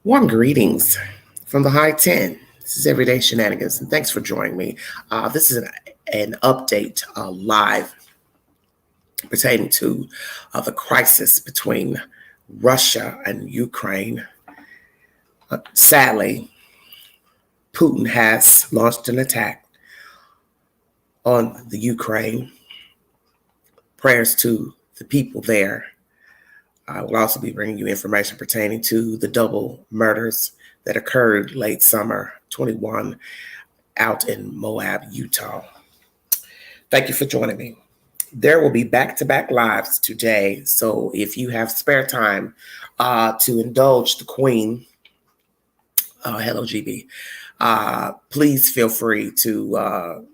Warm greetings from the High 10. This is Everyday Shenanigans, and thanks for joining me. This is an update live pertaining to the crisis between Russia and Ukraine. Sadly, Putin has launched an attack on the Ukraine. Prayers to the people there. I will also be bringing you information pertaining to the double murders that occurred late summer 21 out in Moab, Utah. Thank you for joining me. There will be back-to-back lives today, so if you have spare time to indulge the Queen, hello GB, please feel free to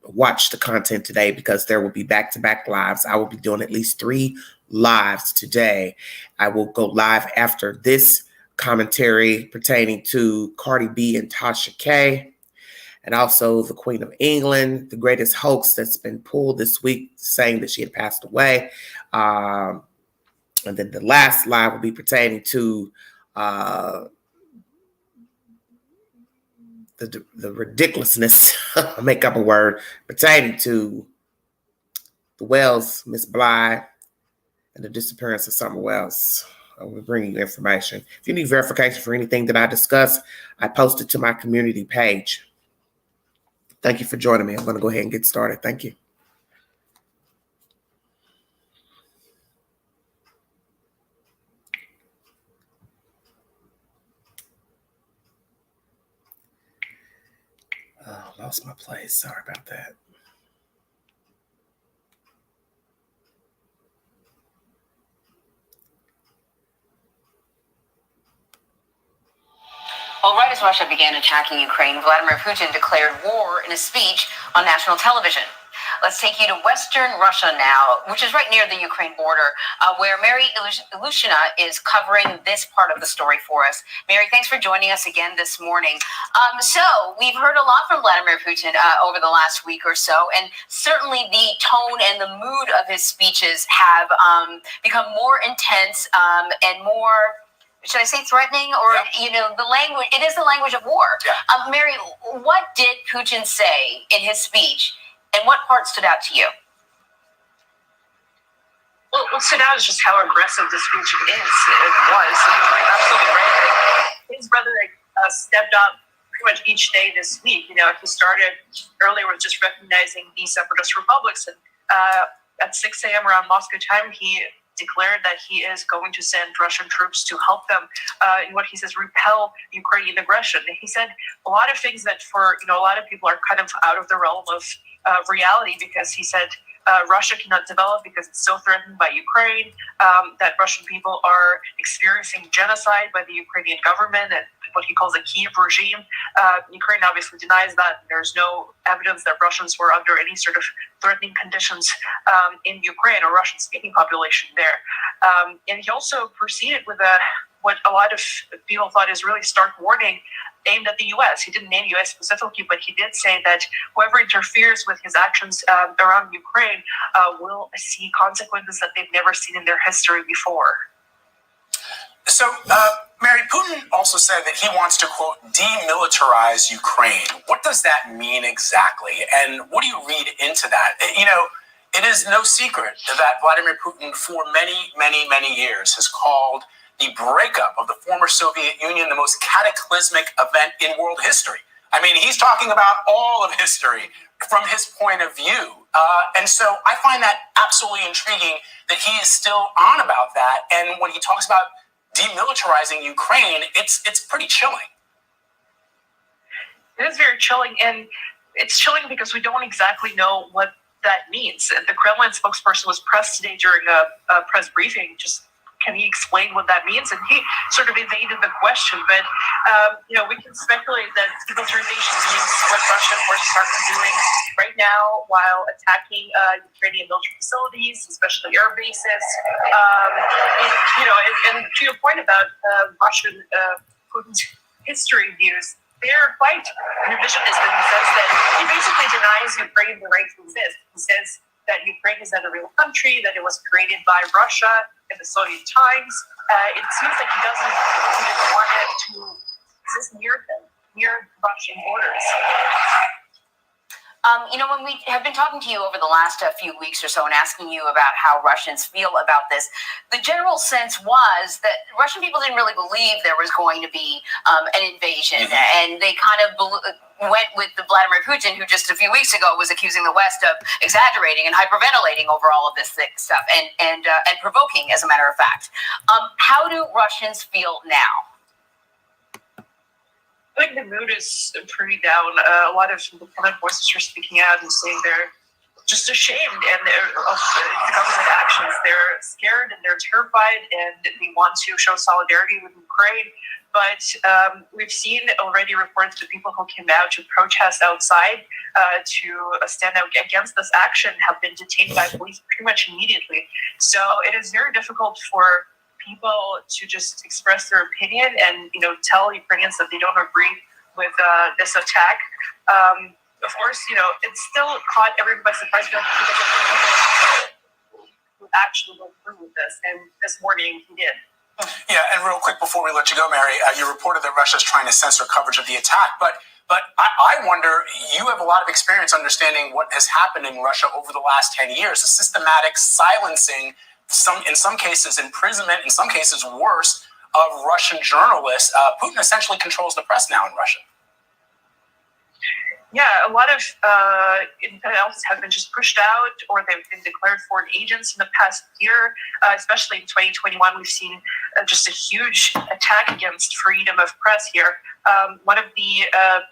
watch the content today because there will be back-to-back lives. I will be doing at least 3 lives today. I will go live after this commentary pertaining to Cardi B and Tasha K, and also the Queen of England, the greatest hoax that's been pulled this week, saying that she had passed away. And then the last live will be pertaining to the ridiculousness, I'll make up a word, pertaining to the Wells, Miss Bly, and the disappearance of Summer Wells. I will bring you information. If you need verification for anything that I discuss, I post it to my community page. Thank you for joining me. I'm going to go ahead and get started. Thank you. Oh, lost my place. Sorry about that. Well, right as Russia began attacking Ukraine, Vladimir Putin declared war in a speech on national television. Let's take you to Western Russia now, which is right near the Ukraine border, where Mary Ilyushina is covering this part of the story for us. Mary, thanks for joining us again this morning. So we've heard a lot from Vladimir Putin over the last week or so, and certainly the tone and the mood of his speeches have become more intense and more, should I say threatening, or, the language, it is the language of war. Yeah. Mary, what did Putin say in his speech, and what part stood out to you? Well, what stood out is just how aggressive the speech is. It was. You're absolutely right. His brother stepped up pretty much each day this week. He started earlier with just recognizing the separatist republics, and at 6 a.m. around Moscow time, he declared that he is going to send Russian troops to help them in what he says repel Ukrainian aggression. He said a lot of things that for a lot of people are kind of out of the realm of reality, because he said Russia cannot develop because it's so threatened by Ukraine, that Russian people are experiencing genocide by the Ukrainian government and what he calls a Kiev regime. Ukraine obviously denies that. There's no evidence that Russians were under any sort of threatening conditions in Ukraine or Russian-speaking population there. And he also proceeded with what a lot of people thought is really stark warning aimed at the U.S. He didn't name U.S. specifically, but he did say that whoever interferes with his actions around Ukraine will see consequences that they've never seen in their history before. So, Mary, Putin also said that he wants to, quote, demilitarize Ukraine. What does that mean exactly? And what do you read into that? It is no secret that Vladimir Putin for many, many, many years has called the breakup of the former Soviet Union the most cataclysmic event in world history. I mean, he's talking about all of history from his point of view. And so I find that absolutely intriguing that he is still on about that. And when he talks about demilitarizing Ukraine, it's pretty chilling. It is very chilling, and it's chilling because we don't exactly know what that means. The Kremlin spokesperson was pressed today during a press briefing, just can he explain what that means? And he sort of evaded the question, but we can speculate that demilitarization means what Russian forces are doing right now while attacking Ukrainian military facilities, especially air bases. And to your point about Russian Putin's history views, they're quite revisionist, and he says that he basically denies Ukraine the right to exist. He says that Ukraine is not a real country, that it was created by Russia in the Soviet times. It seems like he doesn't even want it to exist near them, near Russian borders. When we have been talking to you over the last few weeks or so and asking you about how Russians feel about this, the general sense was that Russian people didn't really believe there was going to be an invasion. And they kind of went with the Vladimir Putin, who just a few weeks ago was accusing the West of exaggerating and hyperventilating over all of this stuff and provoking, as a matter of fact. How do Russians feel now? I think the mood is pretty down. A lot of independent voices are speaking out and saying they're just ashamed of the government actions. They're scared and they're terrified, and they want to show solidarity with Ukraine. But we've seen already reports of people who came out to protest outside to stand out against this action have been detained by police pretty much immediately. So it is very difficult for people to just express their opinion and tell Ukrainians that they don't agree with this attack. Of course, it's still caught everyone by surprise because people who actually go through with this, and this morning he did. Yeah, and real quick before we let you go, Mary, you reported that Russia is trying to censor coverage of the attack, but I wonder, you have a lot of experience understanding what has happened in Russia over the last 10 years, a systematic silencing, in some cases imprisonment, in some cases worse, of Russian journalists. Putin essentially controls the press now in Russia. Yeah, a lot of independent outlets have been just pushed out, or they've been declared foreign agents in the past year. Especially in 2021, we've seen just a huge attack against freedom of press here. One of the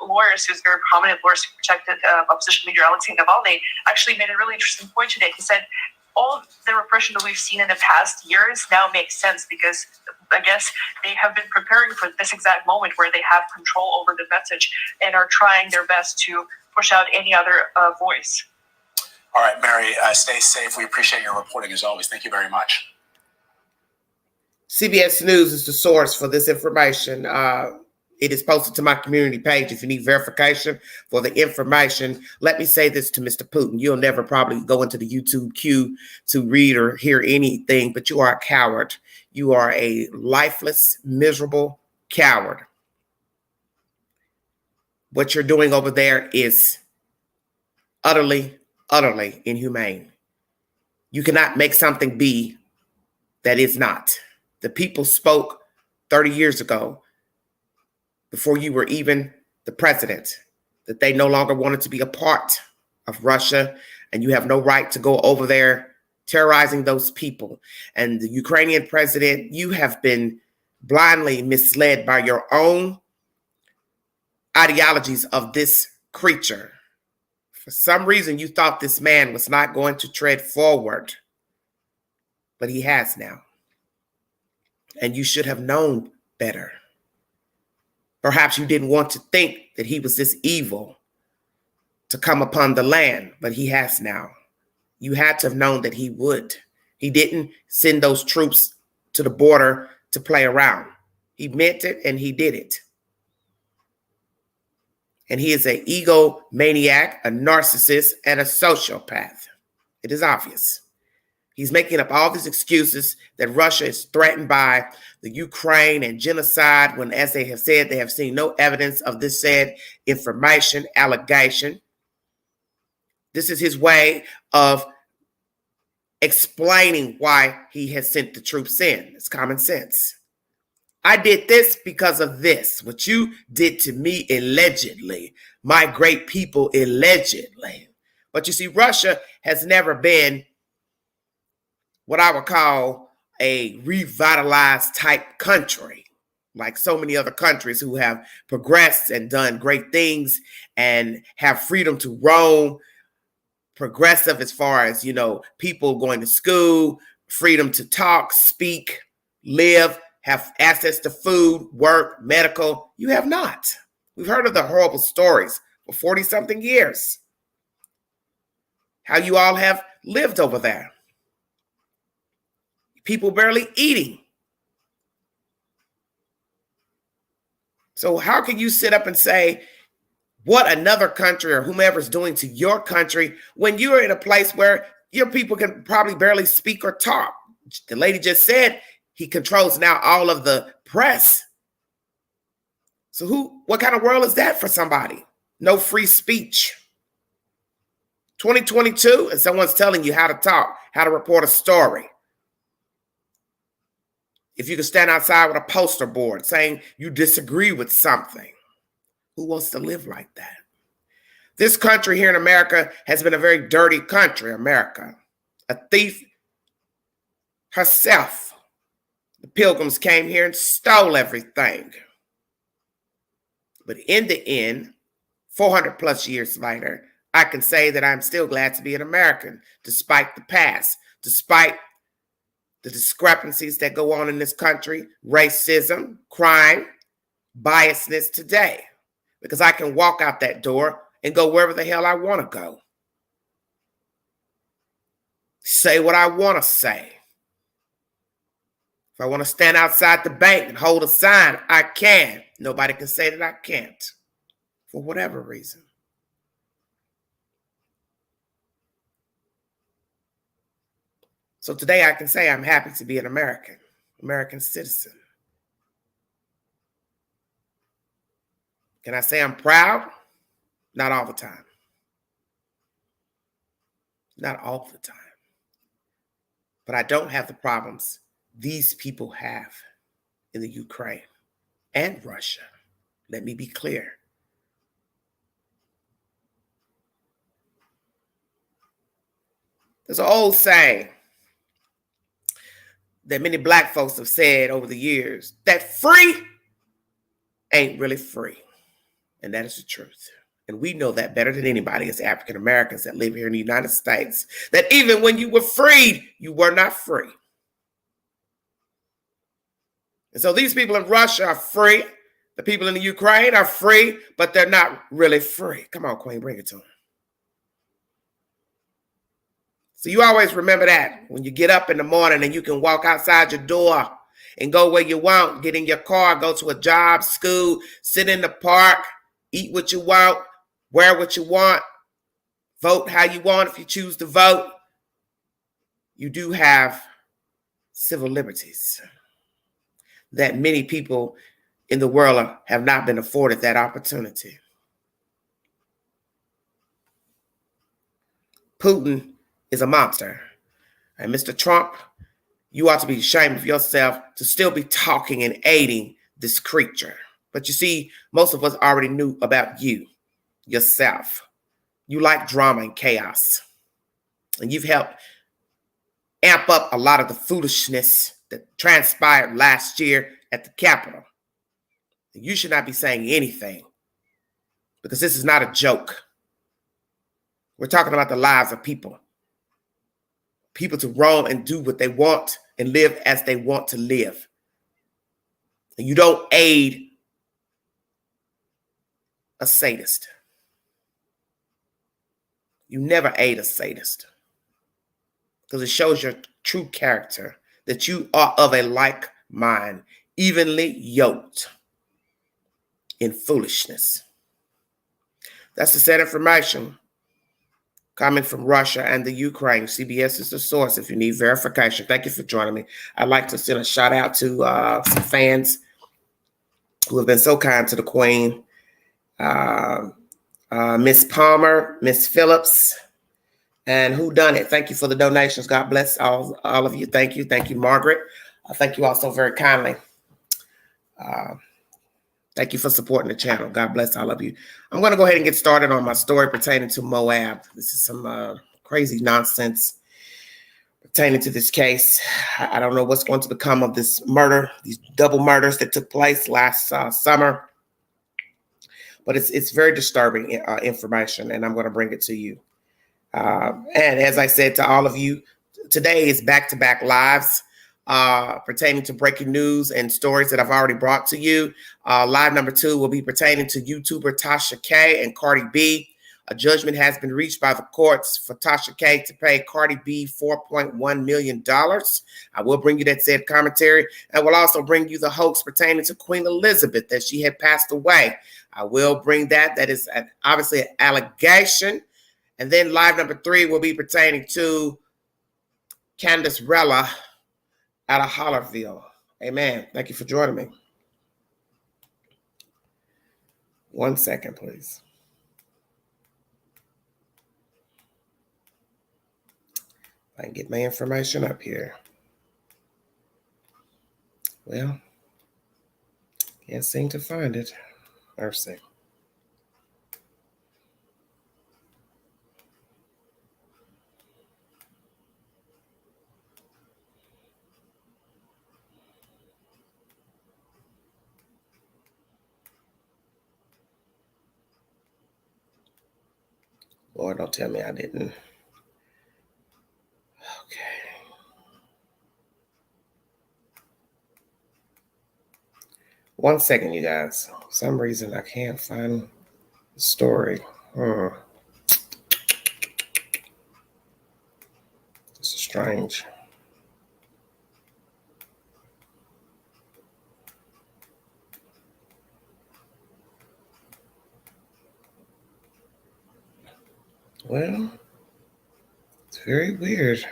lawyers, who's a very prominent lawyer who protected opposition leader Alexei Navalny, actually made a really interesting point today. He said, all of the repression that we've seen in the past years now makes sense because I guess they have been preparing for this exact moment where they have control over the message and are trying their best to push out any other voice. All right, Mary, stay safe. We appreciate your reporting as always. Thank you very much. CBS News is the source for this information. It is posted to my community page. If you need verification for the information, let me say this to Mr. Putin. You'll never probably go into the YouTube queue to read or hear anything, but you are a coward. You are a lifeless, miserable coward. What you're doing over there is utterly, utterly inhumane. You cannot make something be that is not. The people spoke 30 years ago, before you were even the president, that they no longer wanted to be a part of Russia, and you have no right to go over there terrorizing those people. And the Ukrainian president, you have been blindly misled by your own ideologies of this creature. For some reason, you thought this man was not going to tread forward, but he has now. And you should have known better. Perhaps you didn't want to think that he was this evil to come upon the land, but he has now. You had to have known that he would. He didn't send those troops to the border to play around. He meant it and he did it. And he is an egomaniac, a narcissist, and a sociopath. It is obvious. He's making up all these excuses that Russia is threatened by the Ukraine and genocide when, as they have said, they have seen no evidence of this said information, allegation. This is his way of explaining why he has sent the troops in. It's common sense. I did this because of this, what you did to me allegedly, my great people allegedly. But you see, Russia has never been what I would call a revitalized type country, like so many other countries who have progressed and done great things and have freedom to roam, progressive as far as, people going to school, freedom to talk, speak, live, have access to food, work, medical. You have not. We've heard of the horrible stories for 40-something years. How you all have lived over there. People barely eating. So how can you sit up and say what another country or whomever is doing to your country when you're in a place where your people can probably barely speak or talk. The lady just said he controls now all of the press. So what kind of world is that for somebody? No free speech. 2022, and someone's telling you how to talk, how to report a story. If you can stand outside with a poster board saying you disagree with something, who wants to live like that? This country here in America has been a very dirty country, America. A thief herself. The Pilgrims came here and stole everything. But in the end, 400 plus years later, I can say that I'm still glad to be an American, despite the past, despite the discrepancies that go on in this country, racism, crime, biasness today. Because I can walk out that door and go wherever the hell I want to go. Say what I want to say. If I want to stand outside the bank and hold a sign, I can. Nobody can say that I can't, for whatever reason. So today I can say I'm happy to be an American citizen. Can I say I'm proud? Not all the time. Not all the time. But I don't have the problems these people have in the Ukraine and Russia. Let me be clear. There's an old saying that many black folks have said over the years, that free ain't really free. And that is the truth. And we know that better than anybody as African Americans that live here in the United States, that even when you were freed, you were not free. And so these people in Russia are free. The people in the Ukraine are free, but they're not really free. Come on, Queen, bring it to them. So you always remember that when you get up in the morning and you can walk outside your door and go where you want, get in your car, go to a job, school, sit in the park, eat what you want, wear what you want, vote how you want if you choose to vote. You do have civil liberties that many people in the world have not been afforded that opportunity. Putin is a monster. And Mr. Trump, you ought to be ashamed of yourself to still be talking and aiding this creature. But you see, most of us already knew about you, yourself. You like drama and chaos. And you've helped amp up a lot of the foolishness that transpired last year at the Capitol. You should not be saying anything because this is not a joke. We're talking about the lives of people. People to roam and do what they want and live as they want to live. And you don't aid a sadist. You never aid a sadist because it shows your true character, that you are of a like mind, evenly yoked in foolishness. That's the sad information coming from Russia and the Ukraine. CBS is the source if you need verification. Thank you for joining me. I'd like to send a shout out to some fans who have been so kind to the Queen. Miss Palmer, Miss Phillips, and Who Done It. Thank you for the donations. God bless all of you. Thank you. Thank you, Margaret. Thank you all so very kindly. Thank you for supporting the channel. God bless all of you. I'm going to go ahead and get started on my story pertaining to Moab. This is some crazy nonsense pertaining to this case. I don't know what's going to become of this murder, these double murders that took place last summer. But it's very disturbing information, and I'm going to bring it to you. And as I said to all of you, today is back-to-back lives pertaining to breaking news and stories that I've already brought to you. Live number 2 will be pertaining to YouTuber Tasha K and Cardi B. A judgment has been reached by the courts for Tasha K to pay Cardi B $4.1 million. I will bring you that said commentary. I will also bring you the hoax pertaining to Queen Elizabeth, that she had passed away. I will bring that. That is obviously an allegation. And then live number 3 will be pertaining to Candace Rella out of Hollerville. Amen. Thank you for joining me. 1 second, please. I can get my information up here. Well, can't seem to find it. Mercy. Lord, don't tell me I didn't. Okay. 1 second, you guys. For some reason, I can't find the story. This is strange. Well, it's very weird.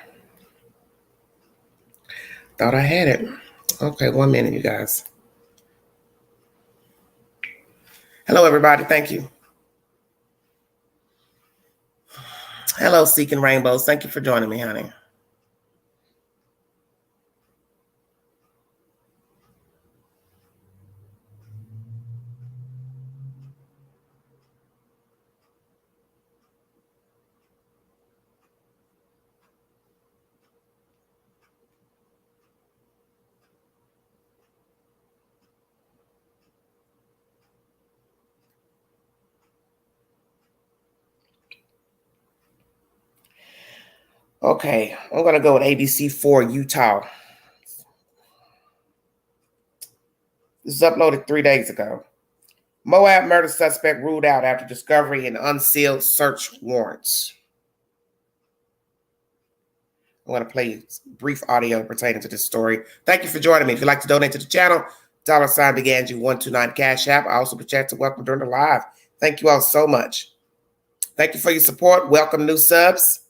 Thought I had it. Okay, 1 minute, you guys. Hello, everybody. Thank you. Hello, Seeking Rainbows. Thank you for joining me, honey. Okay, I'm going to go with ABC4 Utah. This is uploaded 3 days ago. Moab murder suspect ruled out after discovery in unsealed search warrants. I'm going to play brief audio pertaining to this story. Thank you for joining me. If you'd like to donate to the channel, $BeganJu129 Cash App. I also be chat to welcome during the live. Thank you all so much. Thank you for your support. Welcome new subs,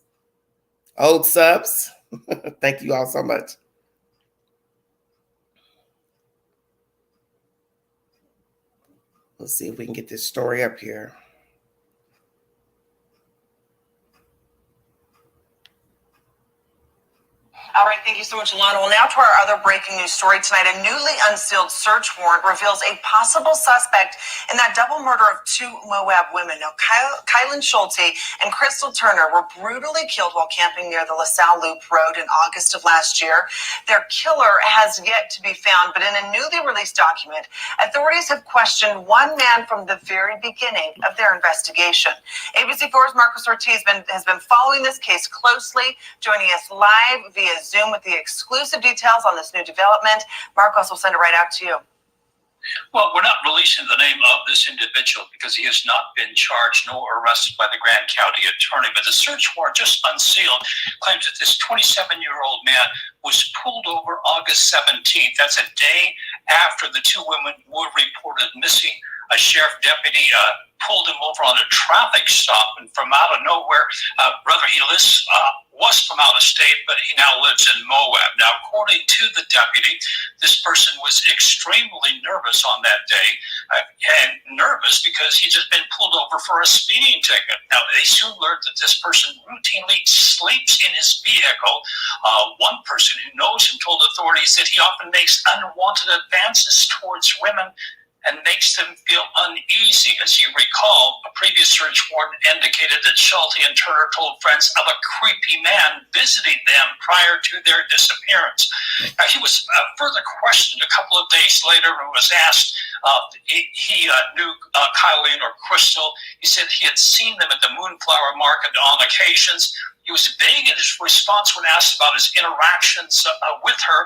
old subs. Thank you all so much. Let's see if we can get this story up here. All right, thank you so much, Alana. Well, now to our other breaking news story tonight. A newly unsealed search warrant reveals a possible suspect in that double murder of 2 Moab women. Now, Kylan Schulte and Crystal Turner were brutally killed while camping near the LaSalle Loop Road in August of last year. Their killer has yet to be found, but in a newly released document, authorities have questioned one man from the very beginning of their investigation. ABC4's Marcos Ortiz has been following this case closely, joining us live via Zoom with the exclusive details on this new development. Marcos, will send it right out to you. Well, we're not releasing the name of this individual because he has not been charged nor arrested by the Grand County Attorney. But the search warrant, just unsealed, claims that this 27-year-old man was pulled over August 17th. That's a day after the 2 women were reported missing. A sheriff deputy pulled him over on a traffic stop, and from out of nowhere, was from out of state, but he now lives in Moab. Now, according to the deputy, this person was extremely nervous on that day, and nervous because he'd just been pulled over for a speeding ticket. Now, they soon learned that this person routinely sleeps in his vehicle. One person who knows him told authorities that he often makes unwanted advances towards women and makes them feel uneasy. As you recall, a previous search warrant indicated that Schulte and Turner told friends of a creepy man visiting them prior to their disappearance. Now, he was further questioned a couple of days later and was asked if he knew Kylan or Crystal. He said he had seen them at the Moonflower Market on occasions. He was vague in his response when asked about his interactions with her.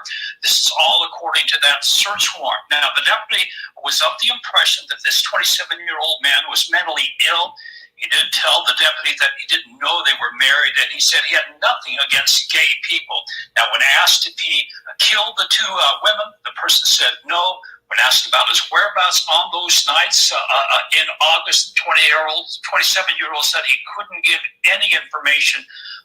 This is all according to that search warrant. Now, the deputy was of the impression that this 27-year-old man was mentally ill. He did tell the deputy that he didn't know they were married, and he said he had nothing against gay people. Now, when asked if he killed the 2 women, the person said no. When asked about his whereabouts on those nights in August, the 27-year-old said he couldn't give any information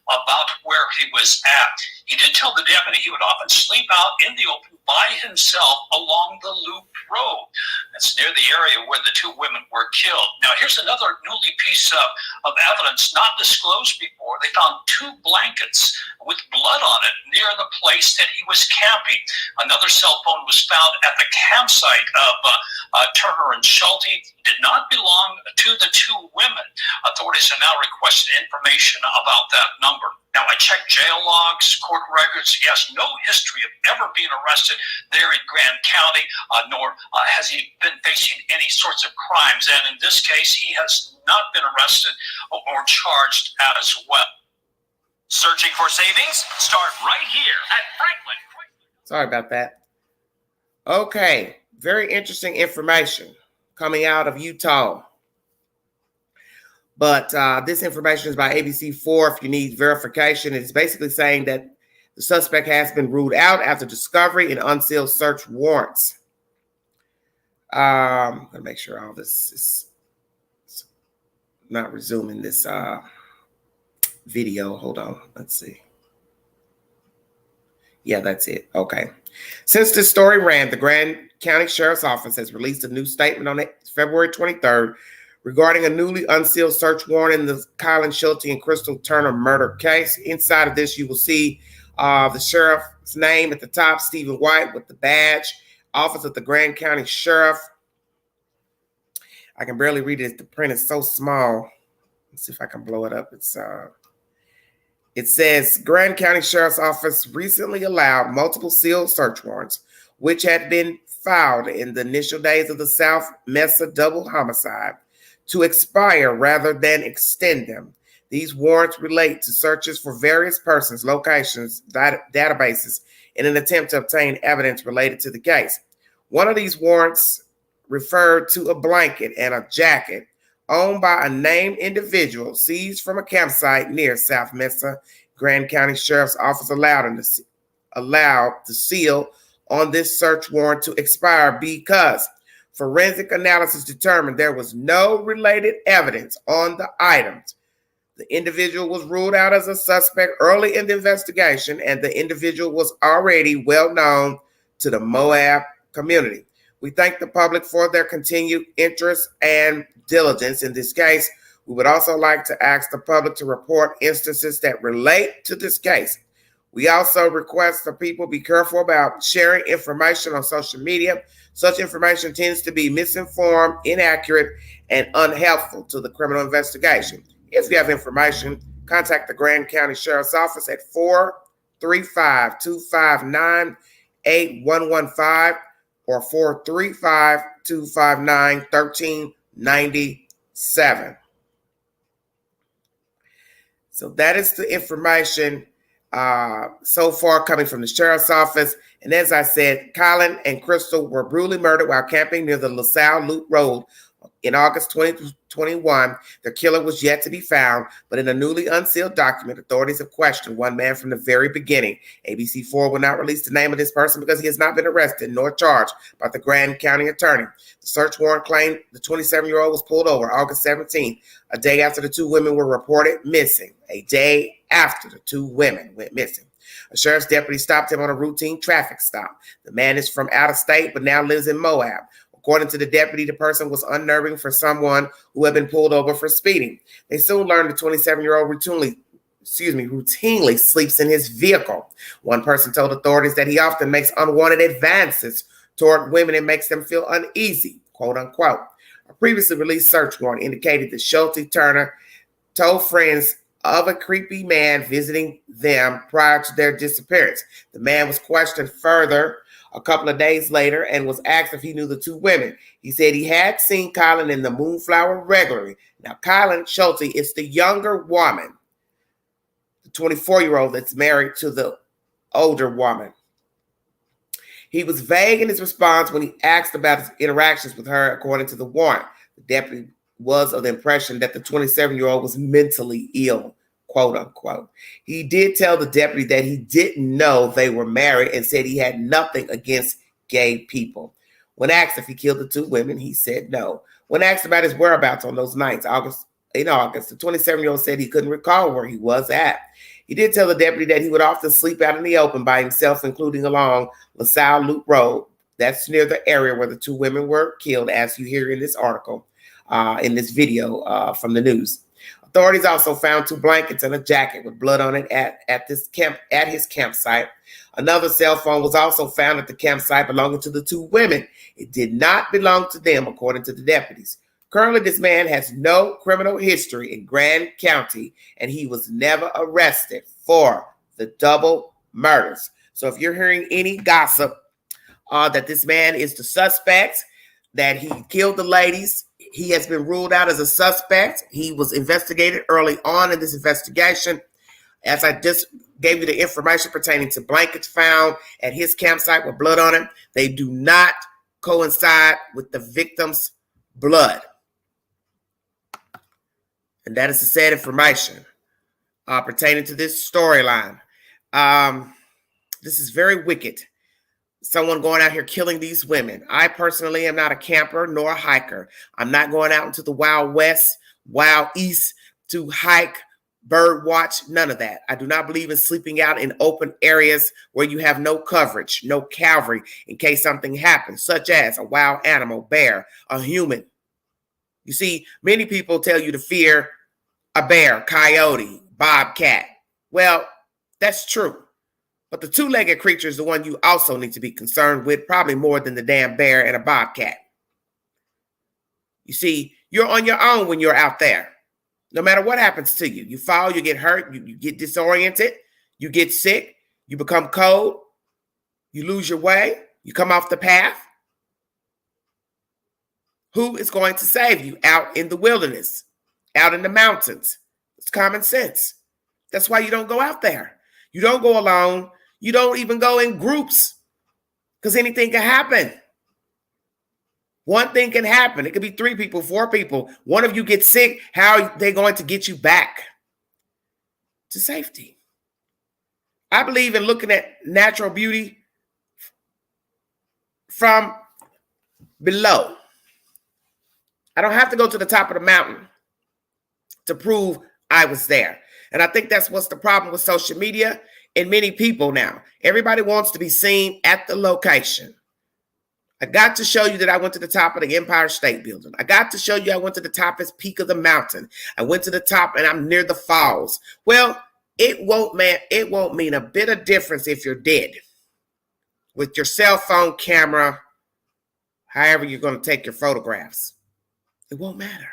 about where he was at. He did tell the deputy he would often sleep out in the open by himself along the loop road. That's near the area where the two women were killed. Now, here's another newly piece of evidence not disclosed before. They found 2 blankets with blood on it near the place that he was camping. Another cell phone was found at the campsite of Turner and Schulte. Did not belong to the 2 women. Authorities have now requested information about that number. Now, I checked jail logs, court records. He has no history of ever being arrested there in Grand County, nor has he been facing any sorts of crimes. And in this case, he has not been arrested or charged as well. Searching for savings? Start right here at Franklin. Sorry about that. Okay, very interesting information coming out of Utah. But this information is by ABC4. If you need verification, it's basically saying that the suspect has been ruled out after discovery in unsealed search warrants. I'm going to make sure all this is not resuming this video. Hold on. Let's see. Yeah, that's it. Okay. Since this story ran, the Grand County Sheriff's Office has released a new statement on February 23rd regarding a newly unsealed search warrant in the Kylan Schulte and Crystal Turner murder case. Inside of this, you will see the sheriff's name at the top, Stephen White, with the badge, Office of the Grand County Sheriff. I can barely read it. The print is so small. Let's see if I can blow it up. It says, Grand County Sheriff's Office recently allowed multiple sealed search warrants, which had been filed in the initial days of the South Mesa double homicide, to expire rather than extend them. These warrants relate to searches for various persons, locations, databases, in an attempt to obtain evidence related to the case. One of these warrants referred to a blanket and a jacket owned by a named individual seized from a campsite near South Mesa. Grand County Sheriff's Office allowed the seal on this search warrant to expire because forensic analysis determined there was no related evidence on the items. The individual was ruled out as a suspect early in the investigation, and the individual was already well known to the Moab community. We thank the public for their continued interest and diligence in this case. We would also like to ask the public to report instances that relate to this case. We also request that people be careful about sharing information on social media. Such information tends to be misinformed, inaccurate, and unhelpful to the criminal investigation. If you have information, contact the Grand County Sheriff's Office at 435-259-8115 or 435-259-1397. So that is the information so far coming from the Sheriff's Office. And as I said, Kylan and Crystal were brutally murdered while camping near the LaSalle Loop Road in August 2021. Their killer was yet to be found, but in a newly unsealed document, authorities have questioned one man from the very beginning. ABC4 will not release the name of this person because he has not been arrested nor charged by the Grand County attorney. The search warrant claimed the 27-year-old was pulled over August 17th, a day after the 2 women were reported missing. A day after the 2 women went missing. A sheriff's deputy stopped him on a routine traffic stop. The man is from out of state, but now lives in Moab. According to the deputy, the person was unnerving for someone who had been pulled over for speeding. They soon learned the 27-year-old routinely sleeps in his vehicle. One person told authorities that he often makes unwanted advances toward women and makes them feel uneasy, quote unquote. A previously released search warrant indicated that Schulte Turner told friends of a creepy man visiting them prior to their disappearance. The man was questioned further a couple of days later and was asked if he knew the 2 women. He said he had seen Kylan in the Moonflower regularly. Now, Kylan Schulte is the younger woman, the 24-year-old that's married to the older woman. He was vague in his response when he asked about his interactions with her, according to the warrant. The deputy was of the impression that the 27-year-old was mentally ill, quote unquote. He did tell the deputy that he didn't know they were married and said he had nothing against gay people. When asked if he killed the 2 women, he said no. When asked about his whereabouts on those nights, in August, the 27-year-old said he couldn't recall where he was at. He did tell the deputy that he would often sleep out in the open by himself, including along LaSalle Loop Road. That's near the area where the 2 women were killed, as you hear in this article, in this video from the news. Authorities also found 2 blankets and a jacket with blood on it at his campsite. Another cell phone was also found at the campsite belonging to the 2 women. It did not belong to them, according to the deputies. Currently, this man has no criminal history in Grand County, and he was never arrested for the double murders. So if you're hearing any gossip that this man is the suspect, that he killed the ladies, he has been ruled out as a suspect. He was investigated early on in this investigation. As I just gave you the information pertaining to blankets found at his campsite with blood on it, they do not coincide with the victim's blood. And that is the sad information pertaining to this storyline. This is very wicked. Someone going out here killing these women. I personally am not a camper nor a hiker. I'm not going out into the Wild West, Wild East to hike, bird watch, none of that. I do not believe in sleeping out in open areas where you have no coverage, no cavalry in case something happens, such as a wild animal, bear, a human. You see, many people tell you to fear a bear, coyote, bobcat. Well, that's true. But the 2-legged creature is the one you also need to be concerned with, probably more than the damn bear and a bobcat. You see, you're on your own when you're out there. No matter what happens to you, you fall, you get hurt, you get disoriented, you get sick, you become cold, you lose your way, you come off the path. Who is going to save you out in the wilderness, out in the mountains? It's common sense. That's why you don't go out there. You don't go alone. You don't even go in groups because anything can happen. One thing can happen. It could be 3 people, 4 people. One of you gets sick. How are they going to get you back to safety? I believe in looking at natural beauty from below. I don't have to go to the top of the mountain to prove I was there. And I think that's what's the problem with social media and many people now. Everybody wants to be seen at the location. I got to show you that I went to the top of the Empire State Building. I got to show you I went to the toppest peak of the mountain. I went to the top and I'm near the falls. Well, it won't mean a bit of difference if you're dead. With your cell phone camera, however you're going to take your photographs. It won't matter.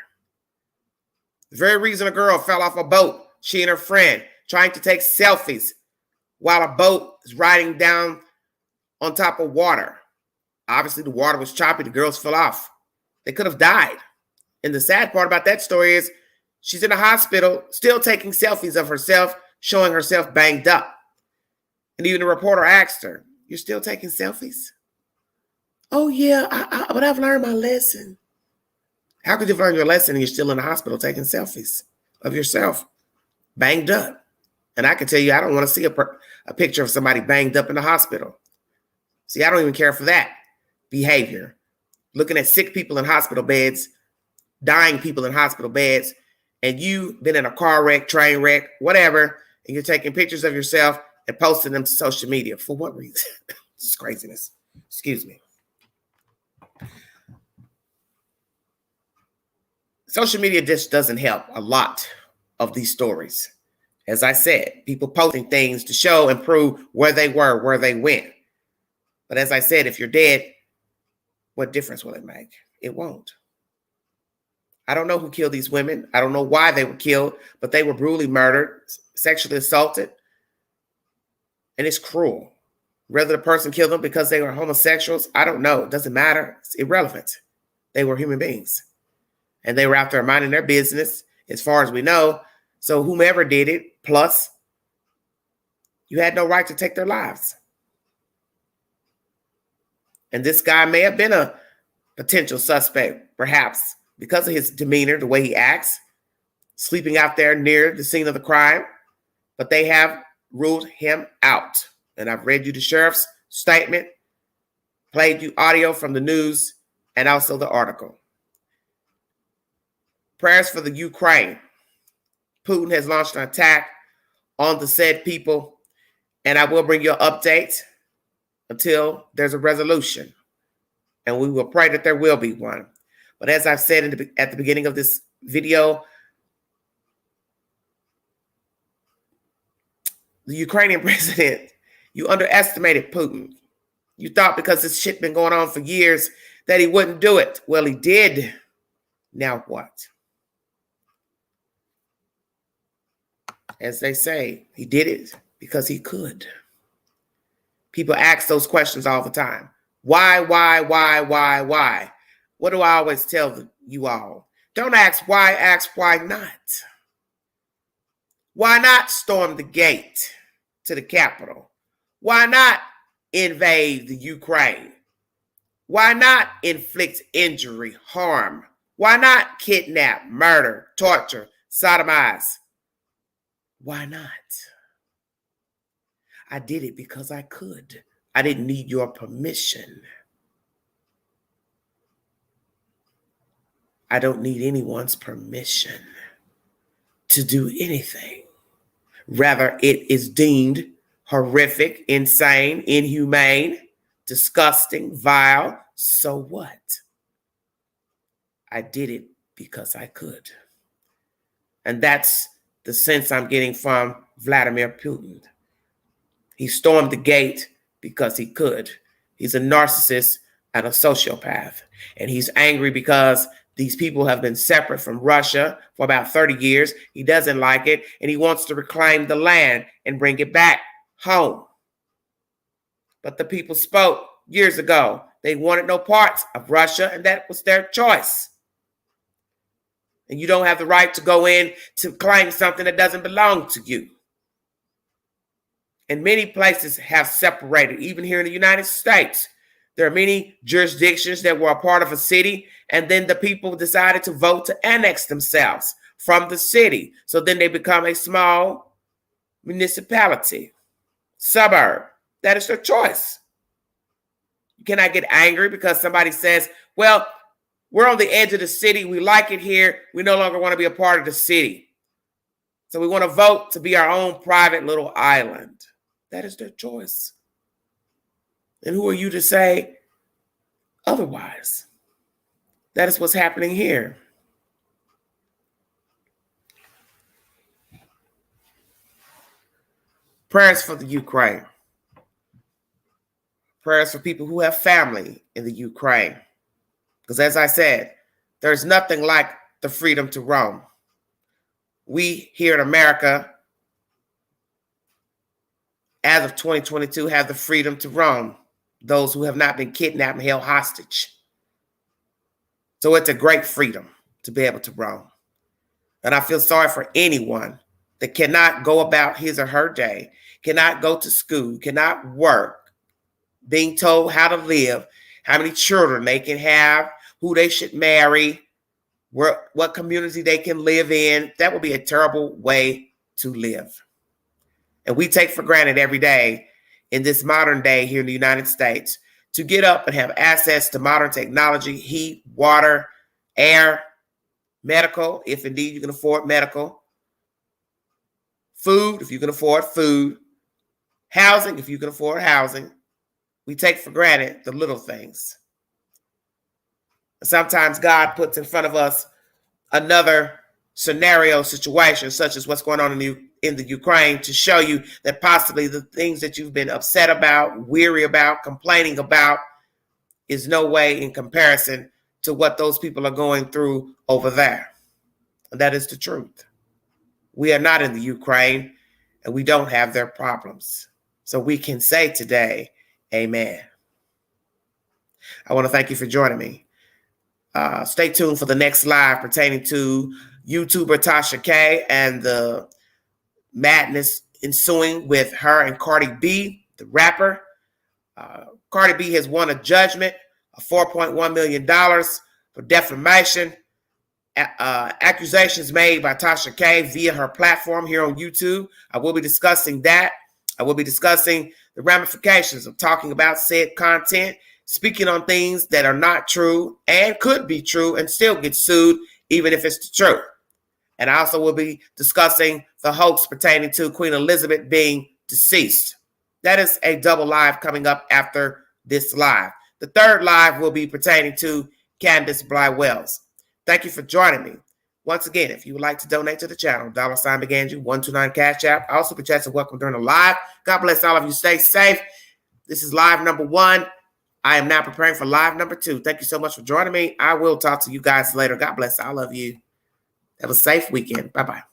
The very reason a girl fell off a boat, she and her friend trying to take selfies while a boat is riding down on top of water. Obviously, the water was choppy. The girls fell off. They could have died. And the sad part about that story is she's in a hospital still taking selfies of herself, showing herself banged up. And even the reporter asked her, "You're still taking selfies?" "Oh, yeah, but I've learned my lesson." How could you learn your lesson and you're still in the hospital taking selfies of yourself banged up? And I can tell you, I don't want to see a picture of somebody banged up in the hospital. See, I don't even care for that behavior. Looking at sick people in hospital beds, dying people in hospital beds, and you've been in a car wreck, train wreck, whatever, and you're taking pictures of yourself and posting them to social media. For what reason? This is craziness. Excuse me. Social media just doesn't help a lot of these stories. As I said, people posting things to show and prove where they were, where they went. But as I said, if you're dead, what difference will it make? It won't. I don't know who killed these women. I don't know why they were killed, but they were brutally murdered, sexually assaulted. And it's cruel. Whether the person killed them because they were homosexuals, I don't know. It doesn't matter. It's irrelevant. They were human beings. And they were out there minding their business, as far as we know. So whomever did it, plus, you had no right to take their lives. And this guy may have been a potential suspect, perhaps, because of his demeanor, the way he acts, sleeping out there near the scene of the crime. But they have ruled him out. And I've read you the sheriff's statement, played you audio from the news, and also the article. Prayers for the Ukraine. Putin has launched an attack on the said people, and I will bring you an update until there's a resolution. And we will pray that there will be one. But as I've said at the beginning of this video, the Ukrainian president, you underestimated Putin. You thought because this shit been going on for years that he wouldn't do it. Well, he did. Now what? As they say, he did it because he could. People ask those questions all the time. Why? What do I always tell you all? Don't ask why, ask why not. Why not storm the gate to the capital? Why not invade the Ukraine? Why not inflict injury, harm? Why not kidnap, murder, torture, sodomize? Why not? I did it because I could. I didn't need your permission. I don't need anyone's permission to do anything. Rather, it is deemed horrific, insane, inhumane, disgusting, vile. So what? I did it because I could. And that's the sense I'm getting from Vladimir Putin. He stormed the gate because he could. He's a narcissist and a sociopath. And he's angry because these people have been separate from Russia for about 30 years. He doesn't like it, and he wants to reclaim the land and bring it back home. But the people spoke years ago. They wanted no parts of Russia, and that was their choice. And you don't have the right to go in to claim something that doesn't belong to you. And many places have separated, even here in the United States. There are many jurisdictions that were a part of a city, and then the people decided to vote to annex themselves from the city. So then they become a small municipality, suburb. That is their choice. You cannot get angry because somebody says, well, we're on the edge of the city. We like it here. We no longer want to be a part of the city. So we want to vote to be our own private little island. That is their choice. And who are you to say otherwise? That is what's happening here. Prayers for the Ukraine. Prayers for people who have family in the Ukraine. Because as I said, there's nothing like the freedom to roam. We here in America, as of 2022, have the freedom to roam. Those who have not been kidnapped and held hostage. So it's a great freedom to be able to roam. And I feel sorry for anyone that cannot go about his or her day, cannot go to school, cannot work, being told how to live, how many children they can have, who they should marry, what community they can live in. That would be a terrible way to live. And we take for granted every day in this modern day here in the United States to get up and have access to modern technology, heat, water, air, medical, if indeed you can afford medical, food, if you can afford food, housing, if you can afford housing. We take for granted the little things. Sometimes God puts in front of us another scenario situation, such as what's going on in the Ukraine, to show you that possibly the things that you've been upset about, weary about, complaining about is no way in comparison to what those people are going through over there. And that is the truth. We are not in the Ukraine, and we don't have their problems. So we can say today, amen. I want to thank you for joining me. Stay tuned for the next live pertaining to YouTuber Tasha K and the madness ensuing with her and Cardi B, the rapper. Cardi B has won a judgment of $4.1 million for defamation. Accusations made by Tasha K via her platform here on YouTube. I will be discussing that. I will be discussing the ramifications of talking about said content, speaking on things that are not true and could be true and still get sued, even if it's the truth. And I also will be discussing the hoax pertaining to Queen Elizabeth being deceased. That is a double live coming up after this live. The third live will be pertaining to Candace Bly-Wells. Thank you for joining me. Once again, if you would like to donate to the channel, $BeganJu 129 Cash App. Also, the chats are welcome during the live. God bless all of you. Stay safe. This is live number 1. I am now preparing for live number 2. Thank you so much for joining me. I will talk to you guys later. God bless all of you. Have a safe weekend. Bye-bye.